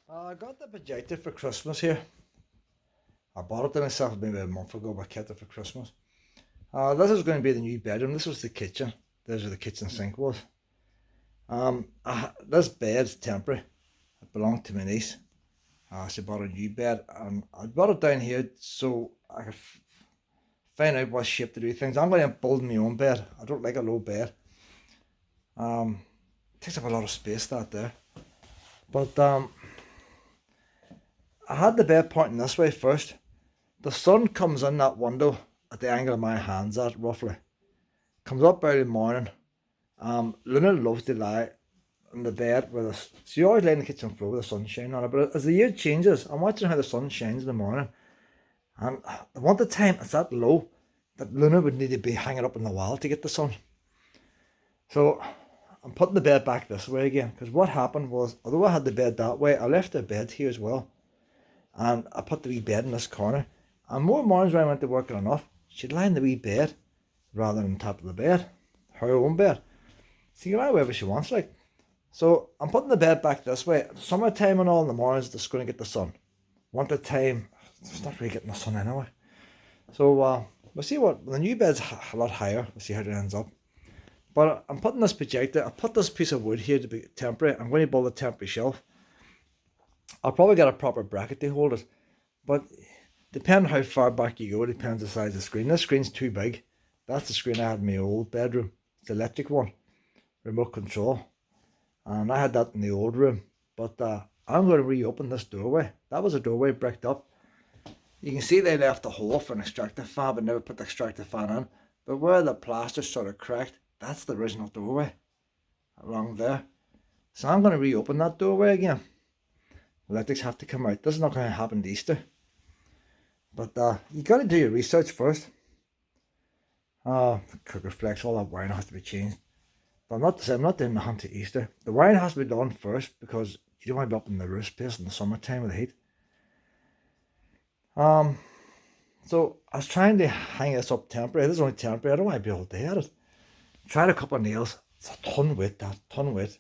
I got the projector for Christmas here. I bought it to myself maybe a month ago, but I kept it for Christmas. This is going to be the new bedroom. This was the kitchen. This is where the kitchen sink was. This bed's temporary. It belonged to my niece. She bought a new bed, and I brought it down here so I could find out what shape to do things. I'm going to build my own bed. I don't like a low bed. It takes up a lot of space that there. But I had the bed pointing this way first. The sun comes in that window at the angle of my hands at roughly. Comes up early morning. Luna loves to lie in the bed with us. She always lay in the kitchen floor with the sunshine on it. But as the year changes, I'm watching how the sun shines in the morning. And I want the time it's that low that Luna would need to be hanging up in the wall to get the sun. So I'm putting the bed back this way again. Because what happened was, although I had the bed that way, I left the bed here as well. And I put the wee bed in this corner. And more mornings when I went to work enough, she'd lie in the wee bed rather than on top of the bed. Her own bed. She can lie wherever she wants, like. So I'm putting the bed back this way. Summertime and all in the mornings, it's going to get the sun. Winter time, it's not really getting the sun anyway. So we'll see what, the new bed's a lot higher. We'll see how it ends up. But I'm putting this projector, I put this piece of wood here to be temporary. I'm going to build a temporary shelf. I'll probably get a proper bracket to hold it. But depending how far back you go, it depends the size of the screen. This screen's too big. That's the screen I had in my old bedroom. It's the electric one. Remote control. And I had that in the old room. But I'm going to reopen this doorway. That was a doorway bricked up. You can see they left a hole for an extractor fan, but never put the extractor fan in. But where the plaster sort of cracked, that's the original doorway. Along there. So I'm going to reopen that doorway again. Electrics have to come out. This is not going to happen to Easter. But you got to do your research first. Cooker flex, all that wiring has to be changed. But I'm not doing nothing to Easter. The wiring has to be done first because you don't want to be up in the roof space in the summertime with the heat. So I was trying to hang this up temporary. This is only temporary. I don't want to be all day at it. Tried a couple of nails. It's a ton weight, that ton weight.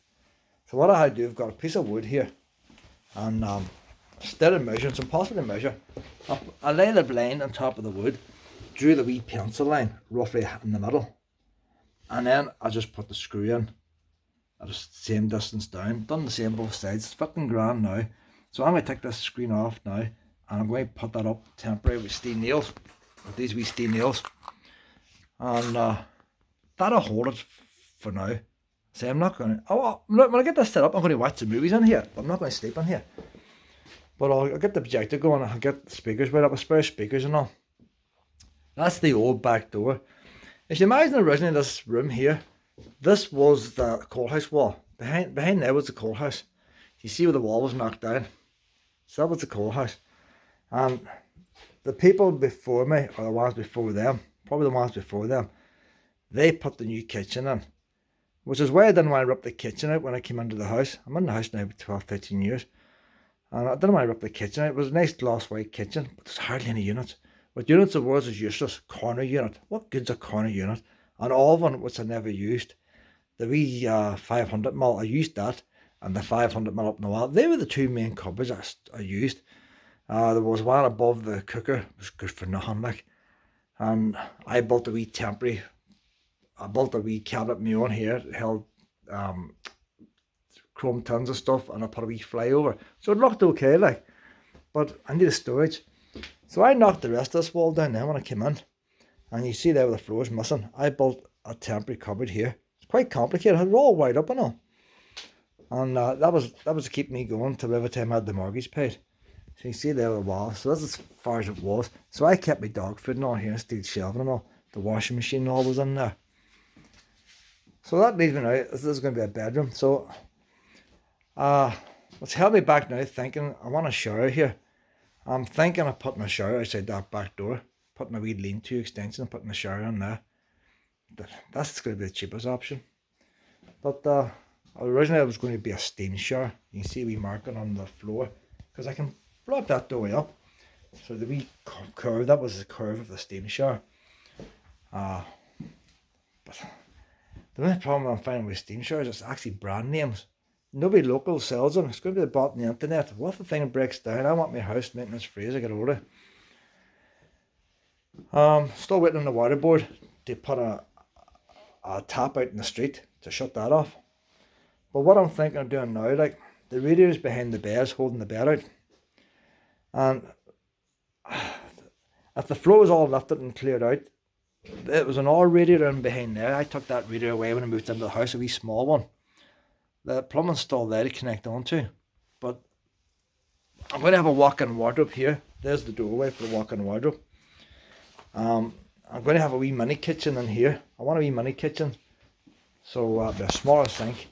So what I had to do, I've got a piece of wood here, and instead of measuring, it's impossible to measure. I lay the blind on top of the wood, drew the wee pencil line roughly in the middle, and then I just put the screw in at the same distance down. Done the same both sides. It's fitting grand now. So I'm going to take this screen off now, and I'm going to put that up temporary with steel nails, with these wee steel nails, and that'll hold it for now. See, I'm not going to, when I get this set up, I'm going to watch the movies in here, but I'm not going to sleep in here. But I'll get the projector going, I'll get the speakers right up, a spare speakers and all. That's the old back door. If you imagine originally this room here, this was the courthouse wall. Behind there was the courthouse. You see where the wall was knocked down? So that was the courthouse. And the people before me, or the ones before them, probably the ones before them, they put the new kitchen in. Which is why I didn't want to rip the kitchen out when I came into the house. I'm in the house now for 12, 13 years. And I didn't want to rip the kitchen out. It was a nice gloss white kitchen, but there's hardly any units. What units there was is useless. Corner unit. What good's a corner unit? An oven, which I never used. The wee 500mm, I used that. And the 500mm up in the wall. They were the two main cupboards I used. There was one above the cooker. It was good for nothing, like. And I built a wee temporary. I built a wee cabinet of my own here. It held chrome tins and stuff, and I put a wee flyover. So it looked okay, like. But I needed storage. So I knocked the rest of this wall down then when I came in. And you see there where the floor is missing. I built a temporary cupboard here. It's quite complicated. It was all wide up and all. And that was to keep me going till every time I had the mortgage paid. So you see there the wall. So that's as far as it was. So I kept my dog food and all here, steel shelving and all. The washing machine and all was in there. So that leaves me now. This is going to be a bedroom. So what's held me back now thinking I want a shower here. I'm thinking of putting a shower outside that back door. Putting a wee lean-to extension and putting a shower in there. That's going to be the cheapest option. But originally it was going to be a steam shower. You can see a wee marking on the floor. Because I can block that doorway up. So the wee curve, that was the curve of the steam shower. But the only problem I'm finding with steam showers is actually brand names. Nobody local sells them. It's going to be bought on the internet. What if the thing breaks down? I want my house maintenance free as I get older. Still waiting on the water board to put a tap out in the street to shut that off. But what I'm thinking of doing now, like, the radiator's behind the bed, holding the bed out. And if the floor was all lifted and cleared out, it was an old radiator in behind there. I took that radiator away when I moved into the house, a wee small one. The plumbing's still there to connect onto. But I'm going to have a walk-in wardrobe here. There's the doorway for the walk-in wardrobe. I'm going to have a wee mini kitchen in here. I want a wee mini kitchen. So a smaller sink.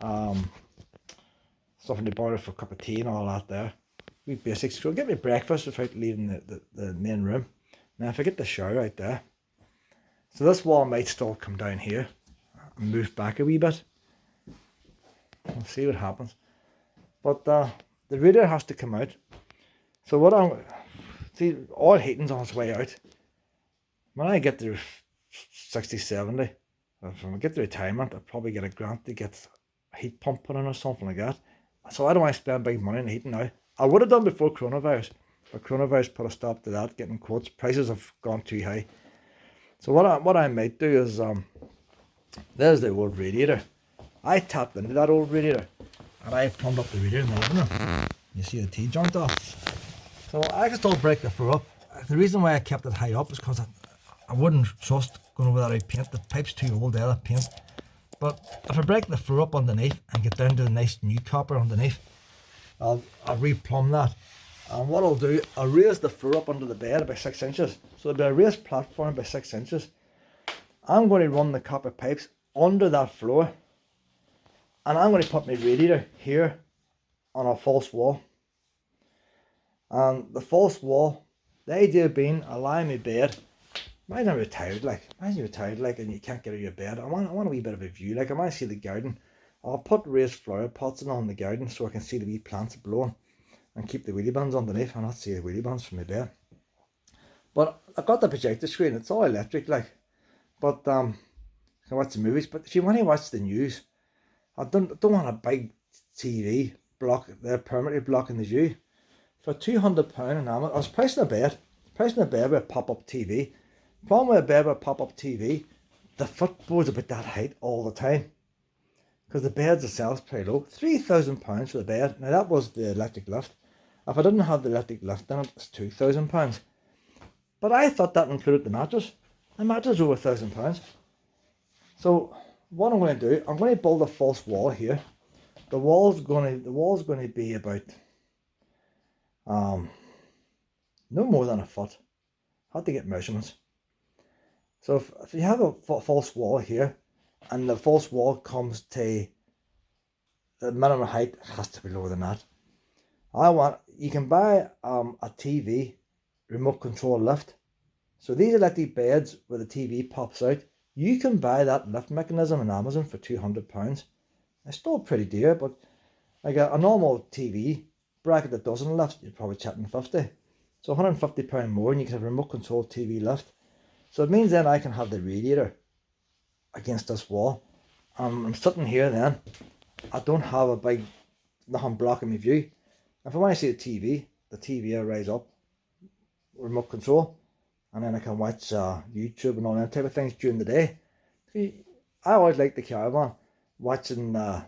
Stuff in the boiler for a cup of tea and all that there. Wee basics. So I'll get me breakfast without leaving the main room. Now if I get the shower out there. So this wall might still come down here and move back a wee bit. We'll see what happens. But the radiator has to come out. So what see, all heating's on its way out. When I get to 60, 70, if I get to retirement, I'll probably get a grant to get a heat pump put in or something like that. So I don't want to spend big money on heating now. I would have done before coronavirus, but coronavirus put a stop to that, getting quotes. Prices have gone too high. So what I might do is, there's the old radiator. I tapped into that old radiator and I plumbed up the radiator in the living room. You see the T-joint off. So I can still break the floor up. The reason why I kept it high up is because I wouldn't trust going over that out paint. The pipe's too old there, that paint. But if I break the floor up underneath and get down to the nice new copper underneath, I'll replumb that. And what I'll do, I'll raise the floor up under the bed about 6 inches. So there'll be a raised platform by 6 inches. I'm going to run the copper pipes under that floor. And I'm going to put my radiator here on a false wall. And the false wall, the idea being, allowing my bed. Imagine I'm retired, and you can't get out of your bed. I want a wee bit of a view, like I want to see the garden. I'll put raised flower pots in on the garden so I can see the wee plants blowing and keep the wheelie bins underneath and not see the wheelie bins from my bed. But I've got the projector screen, it's all electric, like. But I can watch the movies. But if you want to watch the news, I don't want a big TV block there permanently blocking the view. For £200 an hour, I was pricing a bed with a pop-up TV. The problem with a bed with a pop-up TV, the footboard's about that height all the time. Because the beds themselves pretty low. £3,000 for the bed. Now that was the electric lift. If I didn't have the electric lift in it, it's £2,000. But I thought that included the mattress. The mattress is over £1,000. So what I'm going to do, I'm going to build a false wall here. The wall's going to be about no more than a foot. I had to get measurements. So if you have a false wall here, and the false wall comes to the minimum height, it has to be lower than that. You can buy a TV remote control lift. So these electric beds where the TV pops out, you can buy that lift mechanism on Amazon for £200. It's still pretty dear, but like a normal TV bracket that doesn't lift, you're probably chatting 50. So £150 more and you can have a remote control TV lift. So it means then I can have the radiator against this wall. I'm sitting here then. I don't have a big, nothing blocking my view. If I want to see the TV will rise up, remote control, and then I can watch YouTube and all that type of things during the day. See, I always like the caravan, watching the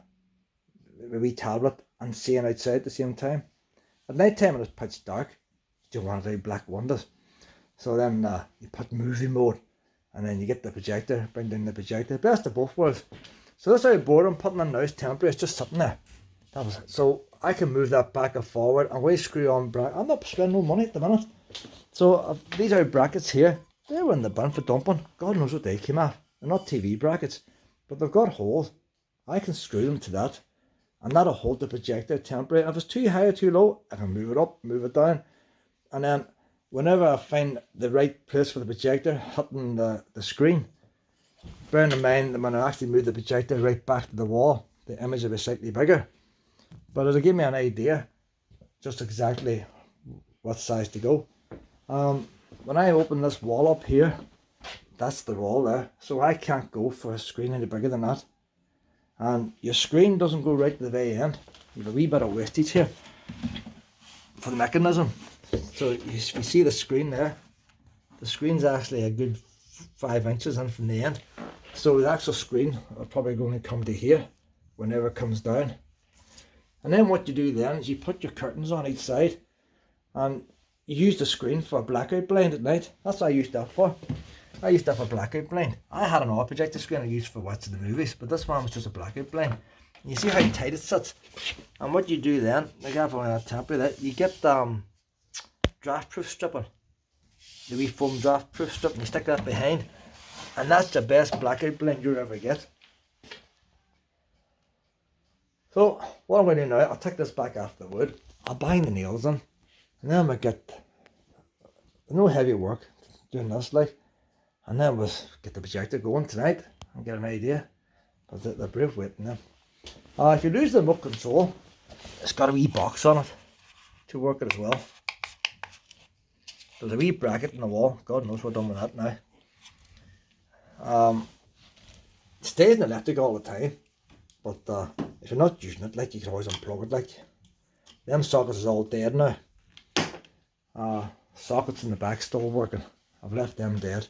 wee tablet and seeing outside at the same time. At night time when it's pitch dark, you don't want to do black windows. So then you put movie mode and then you get the projector, bring down the projector, best of both worlds. So this out board I'm putting in now is temporary, it's just sitting there. That was it. So I can move that back and forward and we screw on brackets. I'm not spending no money at the minute. So these are brackets here, they were in the bin for dumping. God knows what they came at. They're not TV brackets, but they've got holes. I can screw them to that and that'll hold the projector temporary. And if it's too high or too low, I can move it up, move it down. And then whenever I find the right place for the projector hitting the screen, bearing in mind that when I actually move the projector right back to the wall, the image will be slightly bigger. But it'll give me an idea just exactly what size to go. When I open this wall up here, that's the wall there. So I can't go for a screen any bigger than that. and your screen doesn't go right to the very end. You have a wee bit of wastage here for the mechanism. So you see the screen there. The screen's actually a good 5 inches in from the end. So the actual screen are probably going to come to here whenever it comes down. And then what you do then is you put your curtains on each side and you use the screen for a blackout blind at night. That's what I used that for. I used that for blackout blind. I had an old projector screen I used for watching the movies, but this one was just a blackout blind. And you see how tight it sits. And what you do then, like I've only had temporary, that you get draft proof stripping. The wee foam draft proof strip, and you stick that behind. And that's the best blackout blind you'll ever get. So what I'm going to do now, I'll take this back off the wood, I'll bang the nails in, and then we'll get no heavy work doing this like, and then we'll get the projector going tonight and get an idea. But they're brave waiting then. If you lose the remote control, it's got a wee box on it to work it as well. There's a wee bracket in the wall. God knows we're done with that now. It stays in electric all the time, but if you're not using it, like, you can always unplug it. Like, them sockets is all dead now. Sockets in the back still working. I've left them dead.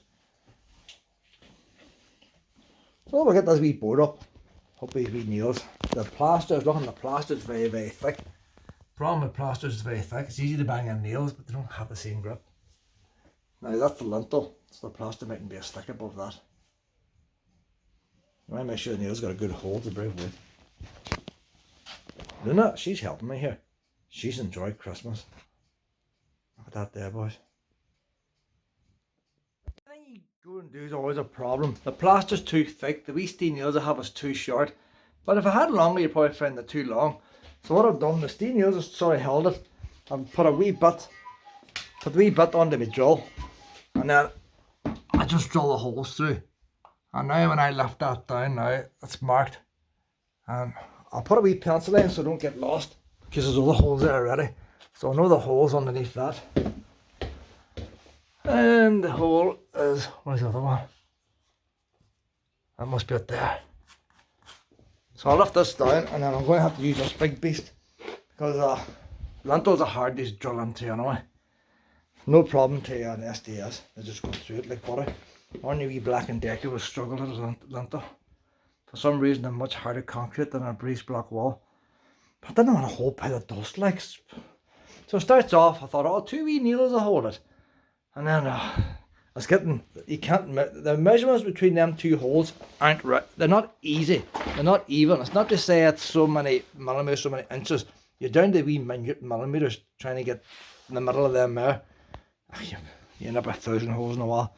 So we'll get this wee board up. Hope these wee nails. The plaster is looking. The plaster is very, very thick. Problem with plaster is very thick. It's easy to bang in nails, but they don't have the same grip. Now that's the lintel, so the plaster mightn't be a stick above that. I want to make sure the nails got a good hold to break wood. Luna, she's helping me here. She's enjoyed Christmas. Look at that there, boys. Anything you go and do is always a problem. The plaster's too thick, the wee steel nails I have is too short. But if I had longer, you'd probably find it too long. So what I've done, the steel nails have sort of held it. I've put a wee bit onto my drill. And then I just drill the holes through. And now when I lift that down now, it's marked. And I'll put a wee pencil in so I don't get lost, because there's other holes there already. So I know the hole's underneath that. And the hole is, where's the other one? That must be up there. So I'll lift this down, and then I'm going to have to use this big beast, because lintels are hard to drill into anyway. No problem to an SDS, they just go through it like butter. Only wee Black and Decker was struggling with a lintel. For some reason they're much harder concrete than a breeze block wall. But I didn't want a whole pile of dust like. So it starts off, I thought, oh, 2 wee needles will hold it. And then I was getting, the measurements between them 2 holes aren't right. They're not easy, they're not even. It's not to say it's so many millimeters, so many inches. You're down to wee minute millimeters trying to get in the middle of them there. You end up with 1,000 holes in a wall.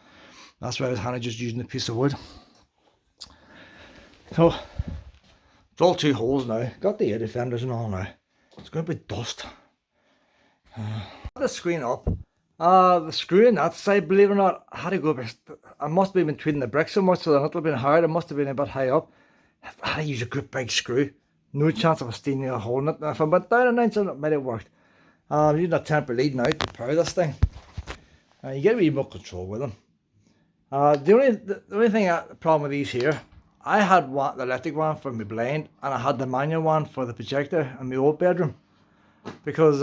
That's why I was handy just using a piece of wood. So, it's all 2 holes now. Got the air defenders and all now. It's going to be dust. The screen up. The screw in that side, believe it or not, I had to go. I must have been between the bricks so much, so that would have been hard. It must have been a bit high up. I had to use a good big screw. No chance of a steel nail holding it. If I went down an inch, it might have worked. I'm using a temporary lead now to power this thing. You get a remote control with them. The only thing, problem with these here, I had the electric one for my blind, and I had the manual one for the projector in my old bedroom, because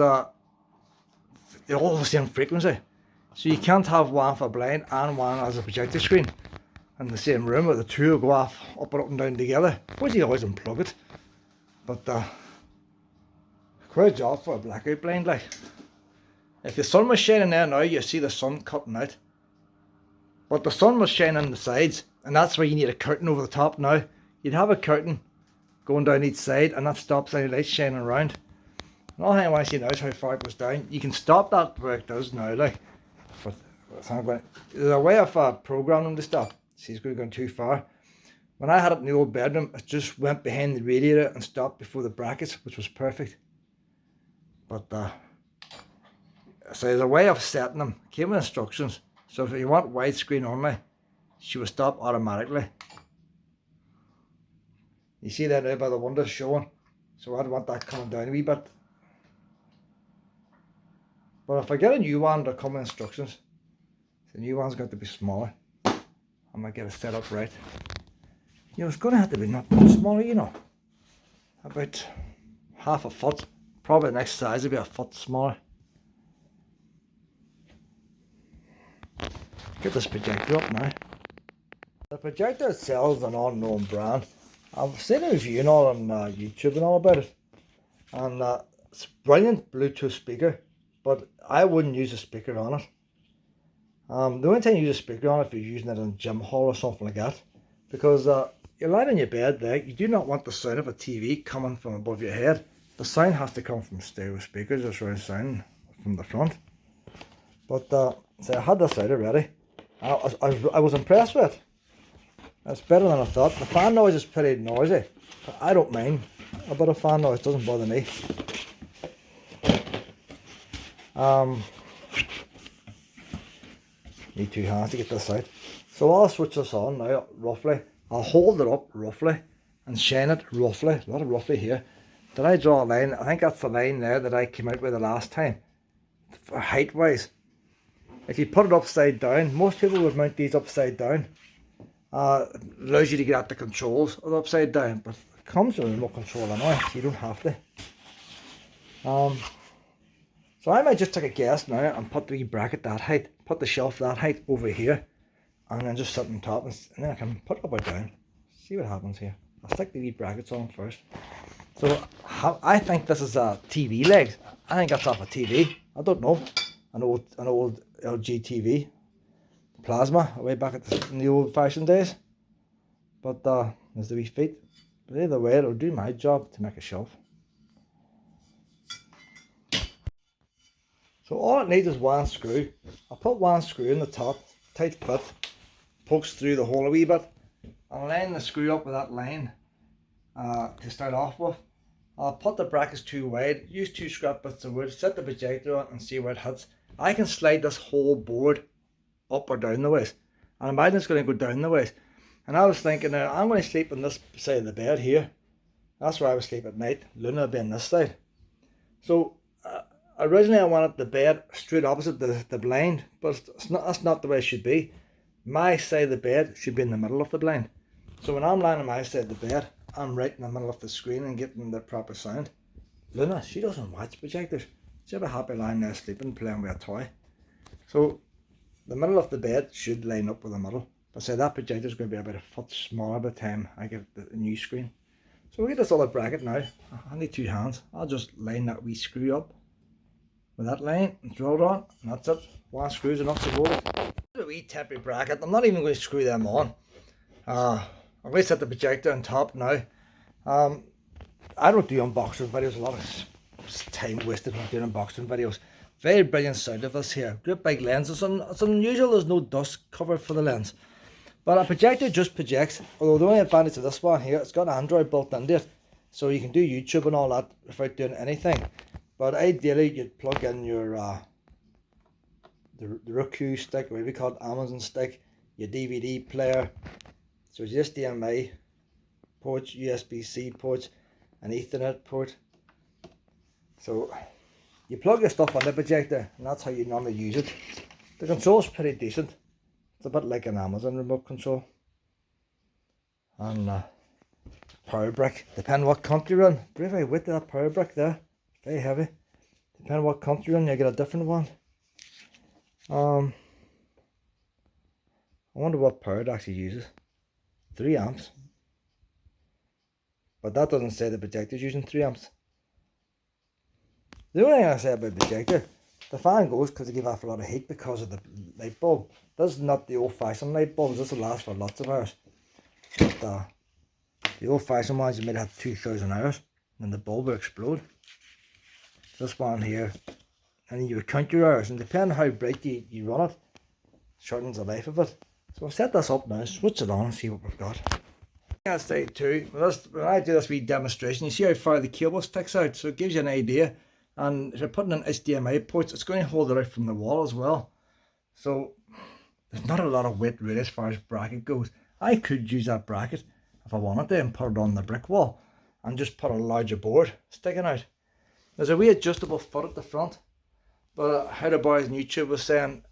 they're all the same frequency. So you can't have one for blind and one as a projector screen in the same room, or the 2 will go off up and down together. Which you always unplug it. But quite a job for a blackout blind, like. If the sun was shining there now, you see the sun cutting out. But the sun was shining on the sides, and that's where you need a curtain over the top now. You'd have a curtain going down each side, and that stops any light shining around. And all I want to see now is how far it goes down. You can stop that where it does now, like. There's a way of programming the stop. See, it's going too far. When I had it in the old bedroom, it just went behind the radiator and stopped before the brackets, which was perfect. But so there's a way of setting them. It came with instructions. So if you want widescreen only, she will stop automatically. You see that now by the windows showing. So I'd want that coming down a wee bit. But if I get a new one, there'll come with instructions. The new one's got to be smaller. I might get it set up right. You know, it's going to have to be not much smaller, you know. About half a foot. Probably the next size will be a foot smaller. Get this projector up now. The projector itself is an unknown brand. I've seen a review and all on YouTube and all about it. And it's a brilliant Bluetooth speaker, but I wouldn't use a speaker on it. The only time you use a speaker on it if you're using it in a gym hall or something like that. Because you're lying in your bed there, you do not want the sound of a TV coming from above your head. The sound has to come from stereo speakers or surround sound from the front. But so I had this out already. I was impressed with it. It's better than I thought. The fan noise is pretty noisy, but I don't mind a bit of fan noise. It doesn't bother me. Need 2 hands to get this out. So I'll switch this on now, roughly. I'll hold it up roughly and shine it roughly. A lot of roughly here. Did I draw a line? I think that's the line there that I came out with the last time. For height wise. If you put it upside down, most people would mount these upside down. Allows you to get at the controls of the upside down, but it comes with a remote control anyway, so you don't have to. So I might just take a guess now and put the bracket that height, put the shelf that height over here, and then just sit on top, and then I can put it up or down. See what happens here. I'll stick the wee brackets on first. So I think this is a TV legs. I think that's off a TV. I don't know. An old LG TV. Plasma, way back in the old fashioned days. But there's the wee feet. But either way, it'll do my job to make a shelf. So all it needs is one screw. I'll put one screw in the top, tight fit, pokes through the hole a wee bit. I'll line the screw up with that line to start off with. I'll put the brackets too wide, use 2 scrap bits of wood, set the projector on and see where it hits. I can slide this whole board up or down the ways. And imagine it's going to go down the ways. And I was thinking, I'm going to sleep on this side of the bed here. That's where I would sleep at night. Luna would be on this side. So originally I wanted the bed straight opposite the blind, but that's not the way it should be. My side of the bed should be in the middle of the blind. So when I'm lying on my side of the bed, I'm right in the middle of the screen and getting the proper sound. Luna, she doesn't watch projectors. She's ever happy lying there sleeping, playing with a toy. So the middle of the bed should line up with the middle. But say that projector is going to be about a foot smaller by the time I get the new screen. So we get this other bracket now. I need 2 hands. I'll just line that wee screw up with that line and throw it on, and that's it. 1 screw is enough to hold it. A wee temporary bracket. I'm not even going to screw them on. I'm going to set the projector on top now. I don't do unboxing videos. A lot of time wasted when doing unboxing videos. Very brilliant sound of this here. Great big lens. It's unusual there's no dust cover for the lens. But a projector just projects. Although the only advantage of this one here, it's got Android built into it. So you can do YouTube and all that without doing anything. But ideally you'd plug in your the Roku stick, whatever you call it, Amazon stick, your DVD player. So it's just HDMI ports, USB-C ports, an Ethernet port. So you plug your stuff on the projector and that's how you normally use it. The control's pretty decent. It's a bit like an Amazon remote control. And power brick, depending what country you're in. Very weighty that power brick there, very heavy. Depending what country you're in, you get a different one. I wonder what power it actually uses. 3 amps. But that doesn't say the projector's using 3 amps. The only thing I say about the projector, the fan goes because they give off a lot of heat because of the light bulb. This is not the old-fashioned light bulbs. This will last for lots of hours. But the old-fashioned ones, you might have 2,000 hours and the bulb will explode. This one here, and then you would count your hours, and depending on how bright you run it, shortens the life of it. So I've set this up now, switch it on and see what we've got. I say too, when I do this wee demonstration, you see how far the cable sticks out, so it gives you an idea. And if you're putting in HDMI ports, it's going to hold it out from the wall as well. So there's not a lot of weight really as far as bracket goes. I could use that bracket if I wanted to and put it on the brick wall and just put a larger board sticking out. There's a wee adjustable foot at the front, but how the boys on YouTube was saying,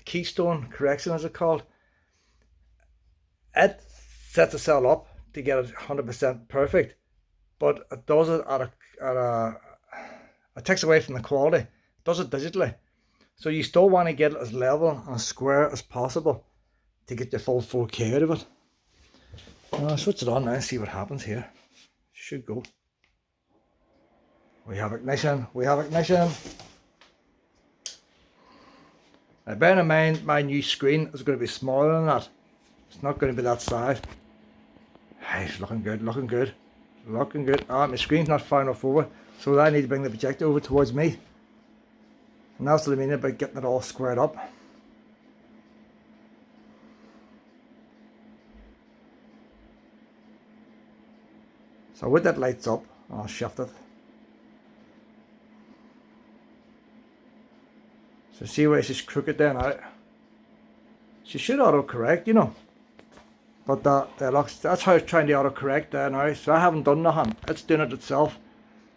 keystone correction as it's called, it sets itself up to get it 100% perfect, but it does it it takes away from the quality. It does it digitally. So you still want to get it as level and as square as possible to get the full 4K out of it. I'll switch it on now and see what happens here. Should go. We have ignition. We have ignition. Now bear in mind, my new screen is going to be smaller than that. It's not going to be that size. Hey, it's looking good, looking good, looking good. Ah, my screen's not far enough over, so I need to bring the projector over towards me. And that's what I mean about getting it all squared up. So with that lights up, I'll shift it. So see where it's just crooked there now. She should auto-correct, you know. But that's how it's trying to auto-correct there now. So I haven't done nothing. It's doing it itself.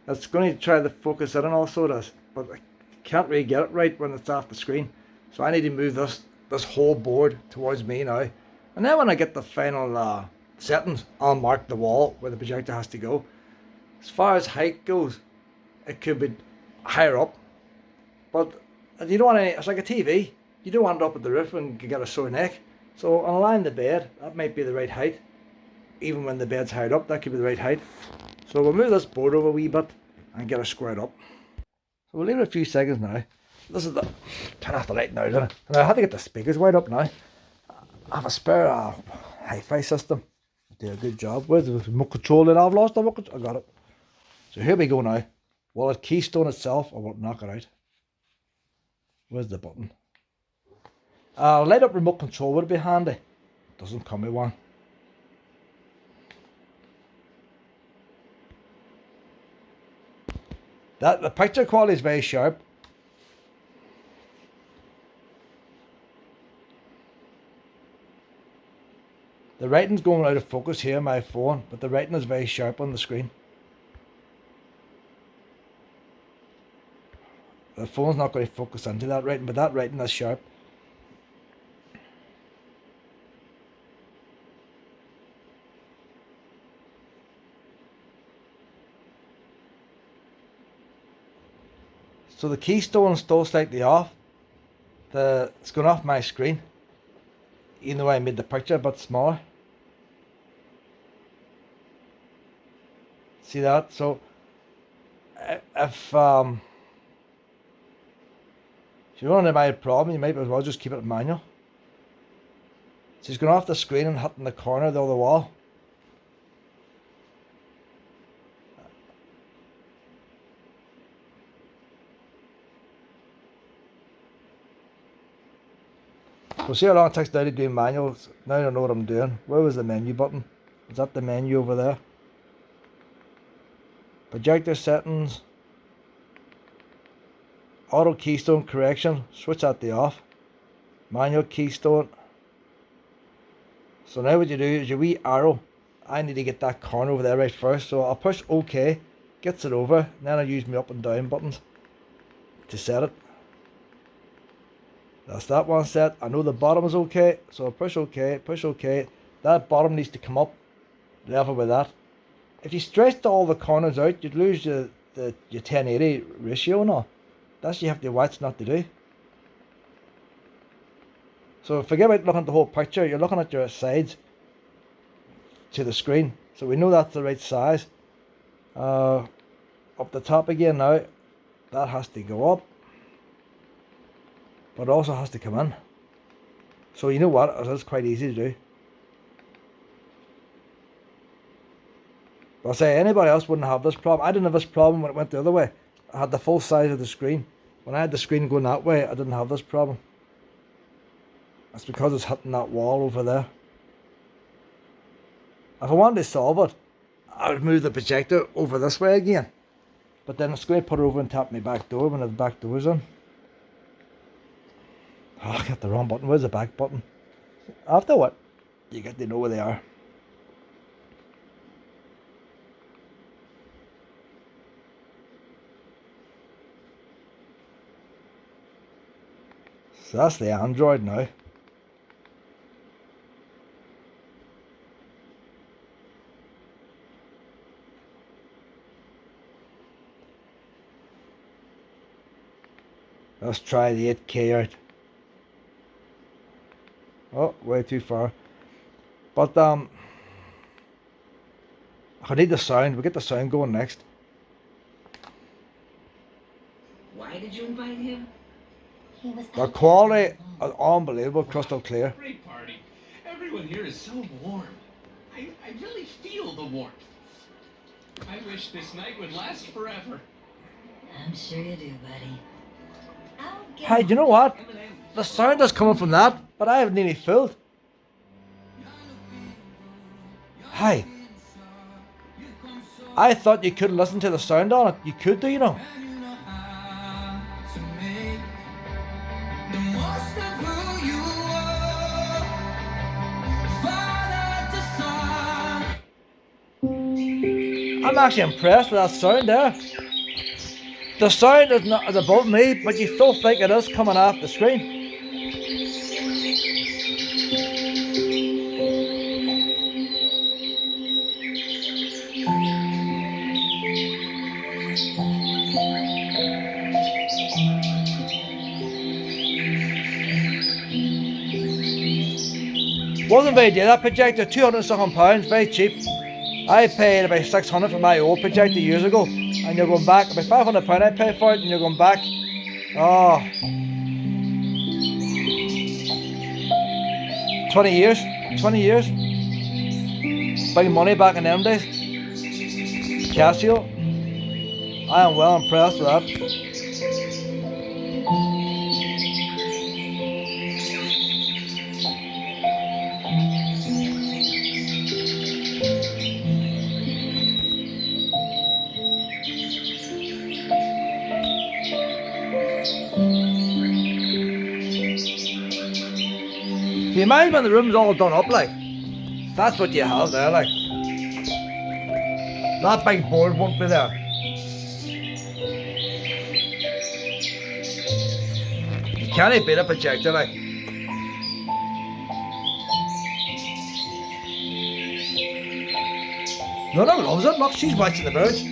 It's going to try to focus in and also does. But I can't really get it right when it's off the screen. So I need to move this whole board towards me now. And then when I get the final settings, I'll mark the wall where the projector has to go. As far as height goes, it could be higher up. But you don't want any, it's like a TV. You don't want it up at the roof and you get a sore neck. So on a line the bed, that might be the right height. Even when the bed's higher up, that could be the right height. So we'll move this board over a wee bit and get it squared up. So we'll leave it a few seconds now. This is the, turn off the light now, don't I? And I have to get the speakers wide up now. I have a spare hi-fi system. Do a good job with the remote control that I've lost. I got it. So here we go now. Will it keystone itself or will it knock it out? Where's the button? Light up remote control would be handy. Doesn't come with one. The picture quality is very sharp. The writing's going out of focus here on my phone, but the writing is very sharp on the screen. The phone's not going to focus into that writing, but that writing is sharp. So the keystone's still slightly off. It's going off my screen. Even though I made the picture a bit smaller. See that? So if you don't have a problem, you might as well just keep it manual. So it's going off the screen and hitting the corner of the other wall. So see how long it takes now to do manual. Now I know what I'm doing. Where was the menu button? Is that the menu over there? Projector settings. Auto keystone correction. Switch that to off. Manual keystone. So now what you do is your wee arrow. I need to get that corner over there right first. So I'll push OK. Gets it over. And then I'll use my up and down buttons to set it. That's that one set. I know the bottom is okay, so push OK, push OK. That bottom needs to come up level with that. If you stretched all the corners out, you'd lose your 1080 ratio and all. That's what you have to watch not to do. So forget about looking at the whole picture. You're looking at your sides to the screen. So we know that's the right size. Up the top again now. That has to go up. But it also has to come in. So you know what, it is quite easy to do. But I'll say anybody else wouldn't have this problem. I didn't have this problem when it went the other way. I had the full size of the screen. When I had the screen going that way, I didn't have this problem. That's because it's hitting that wall over there. If I wanted to solve it, I would move the projector over this way again. But then it's going to put it over and tap my back door when the back door's in. Oh, I got the wrong button. Where's the back button? After what? You get to know where they are. So that's the Android now. Let's try the 8K out. Oh, way too far. But I need the sound. We'll get the sound going next. Why did you invite him? The quality is unbelievable, crystal clear. Great party. Everyone here is so warm. I really feel the warmth. I wish this night would last forever. I'm sure you do, buddy. Hey, do you know what? The sound is coming from that, but I have nearly filled. Hey, I thought you couldn't listen to the sound on it. You could do, you know. I'm actually impressed with that sound there. The sound is not is above me, but you still think it is coming off the screen. Wasn't very dear, that projector, £200 something, very cheap. I paid about 600 for my old projector years ago, and you're going back, about £500 I paid for it, and you're going back, oh, 20 years, big money back in them days. Casio, I am well impressed with that. Can you imagine when the room's all done up, like? That's what you have there, like. That big board won't be there. You can't beat a projector, like. Nonna loves it, look, she's watching the birds.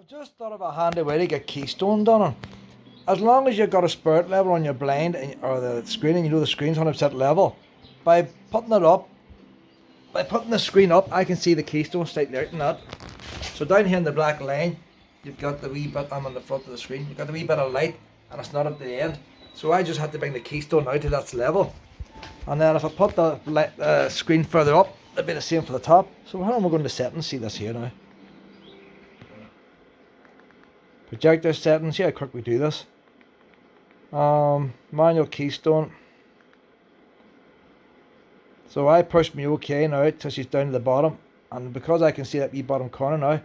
Just thought of a handy way to get keystone done on. As long as you've got a spirit level on your blind or the screen, and you know the screen's 100% level, by putting it up, by putting the screen up, I can see the keystone slightly out in that. So down here in the black line, you've got the wee bit, I'm on the front of the screen, you've got the wee bit of light, and it's not at the end. So I just had to bring the keystone out to that level. And then if I put the screen further up, it'd be the same for the top. So how am I going to settings? See this here now. Projector settings, see how quick we do this. Manual keystone. So I push my OK now till she's down to the bottom, and because I can see that wee bottom corner now,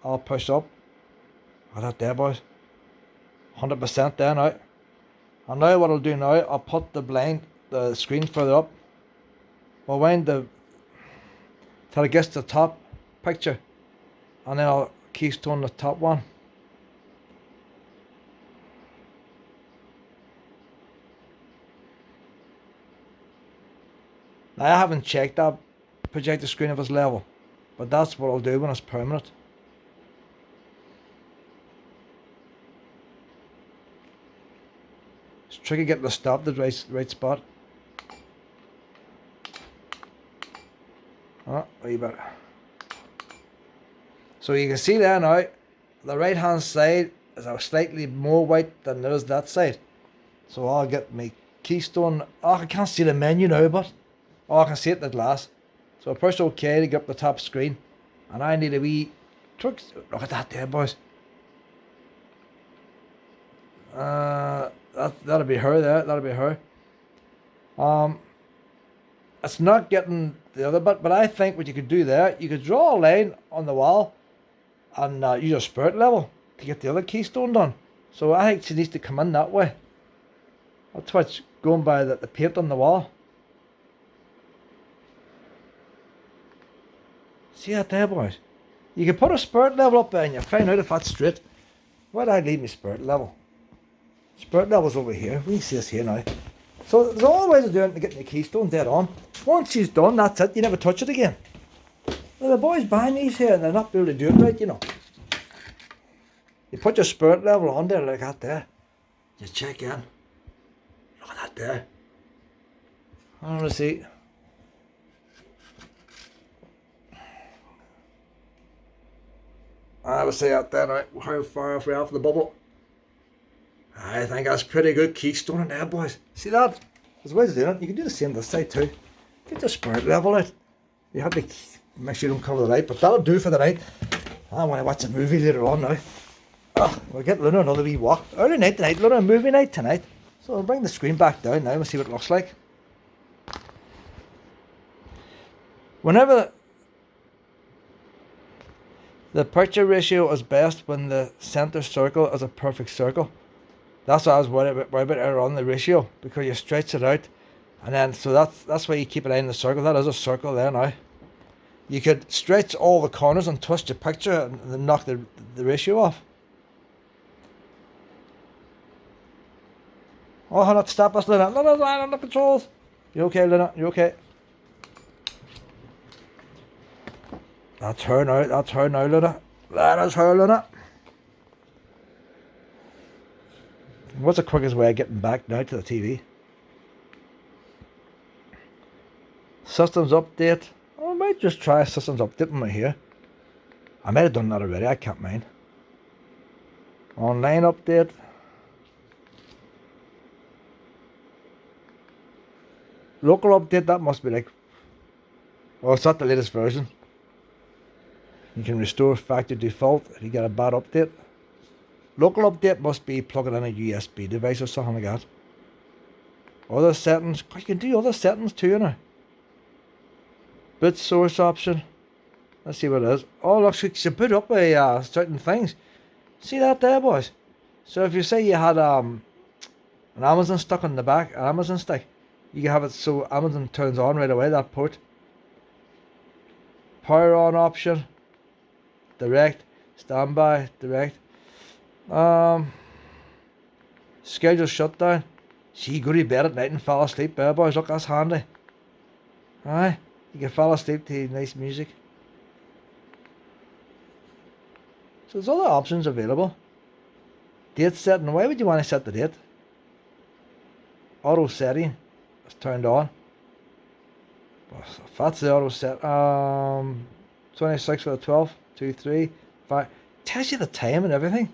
I'll push up. Oh, that there, boys. 100% there now. And now what I'll do now, I'll put the screen further up. I'll wind till it gets to the top picture, and then I'll keystone the top one. Now, I haven't checked that projector screen if it's level, but that's what I'll do when it's permanent. It's tricky getting the stop the right spot. Oh, wee bit. So you can see there now, the right hand side is a slightly more white than there is that side. So I'll get my keystone. Oh, I can't see the menu now, but oh, I can see it in the glass. So I push OK to get up the top screen. And I need a wee look at that there, boys. That'll be her there, that'll be her. It's not getting the other bit, but I think what you could do there, you could draw a line on the wall and use a spirit level to get the other keystone done. So I think she needs to come in that way. That's what's going by the paint on the wall. See that there, boys? You can put a spirit level up there and you find out if that's straight. Why did I leave my spirit level? Spirit level's over here. We see this here now. So there's all ways of doing it to get the keystone dead on. Once she's done, that's it. You never touch it again. Well, the boys buying these here and they're not able to do it right, you know. You put your spirit level on there like that there. Just check in. Look at that there. I want to see. I would say out there now, how far off we are from the bubble. I think that's pretty good keystone in there, boys. See that? There's ways of doing it. You can do the same this side too. Get your spirit level out. You have to make sure you don't cover the light, but that'll do for the night. I want to watch a movie later on now. We'll get Luna another wee walk. Early night tonight, Luna, movie night tonight. So I'll bring the screen back down now and see what it looks like. Whenever the aperture ratio is best when the centre circle is a perfect circle. That's what I was worried about earlier on, the ratio, because you stretch it out, and then so that's why you keep an eye on the circle. That is a circle there now. You could stretch all the corners and twist your picture and then knock the ratio off. Oh, not stop us, Luna. Luna's lying on the controls. You okay, Luna? You okay? That's her now. That's her now, Luna. That is her, Luna. What's the quickest way of getting back now to the TV? Systems update. I might just try a systems update right here. I might have done that already. I can't mind. Online update. Local update. That must be like. Well, it's not the latest version. You can restore factory default if you get a bad update. Local update must be plugging in a USB device or something like that. Other settings. God, you can do other settings too now. Boot source option. Let's see what it is. Oh, look, you can boot up certain things. See that there, boys? So if you say you had an Amazon stuck on the back, an Amazon stick, you can have it so Amazon turns on right away, that port. Power on option. Direct, standby, direct. Schedule shutdown. See, you go to bed at night and fall asleep there, boys. Look, that's handy. Aye, you can fall asleep to nice music. So there's other options available. Date setting. Why would you want to set the date? Auto setting. It's turned on. If that's the auto set. 26 for the 12th. 2, 3, 5. Tells you the time and everything.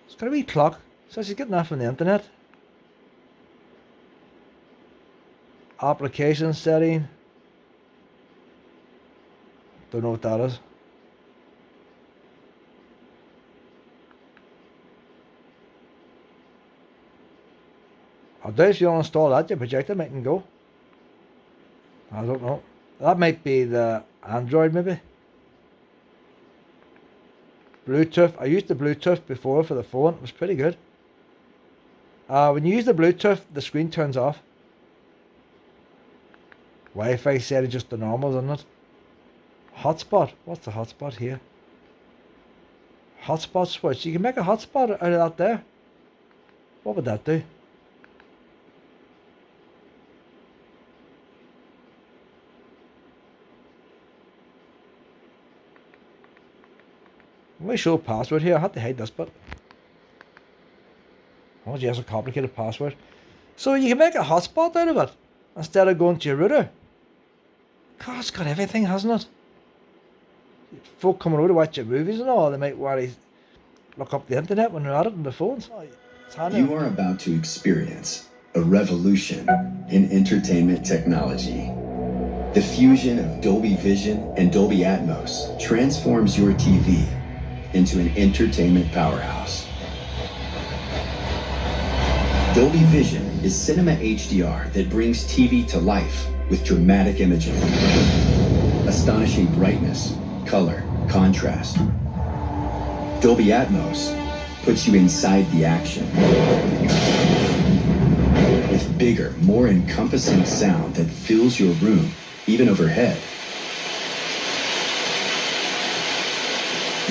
It's got a wee clock. So she's getting that from the internet. Application setting. Don't know what that is. I doubt if you uninstall that, your projector mightn't go. I don't know. That might be the Android, maybe. Bluetooth. I used the Bluetooth before for the phone. It was pretty good. When you use the Bluetooth, the screen turns off. Wi-Fi setting, just the normal, isn't it? Hotspot. What's the hotspot here? Hotspot switch. You can make a hotspot out of that there. What would that do? Let me show a password here. I had to hide this bit. Oh, yes, a complicated password. So you can make a hotspot out of it instead of going to your router. God, it's got everything, hasn't it? Folk coming over to watch your movies and all, they might want to look up the internet when they're at it on their phones. You are about to experience a revolution in entertainment technology. The fusion of Dolby Vision and Dolby Atmos transforms your TV into an entertainment powerhouse. Dolby Vision is cinema HDR that brings TV to life with dramatic imaging, astonishing brightness, color, contrast, Dolby Atmos puts you inside the action with bigger, more encompassing sound that fills your room, even overhead.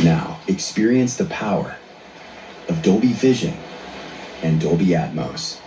Now, experience the power of Dolby Vision and Dolby Atmos.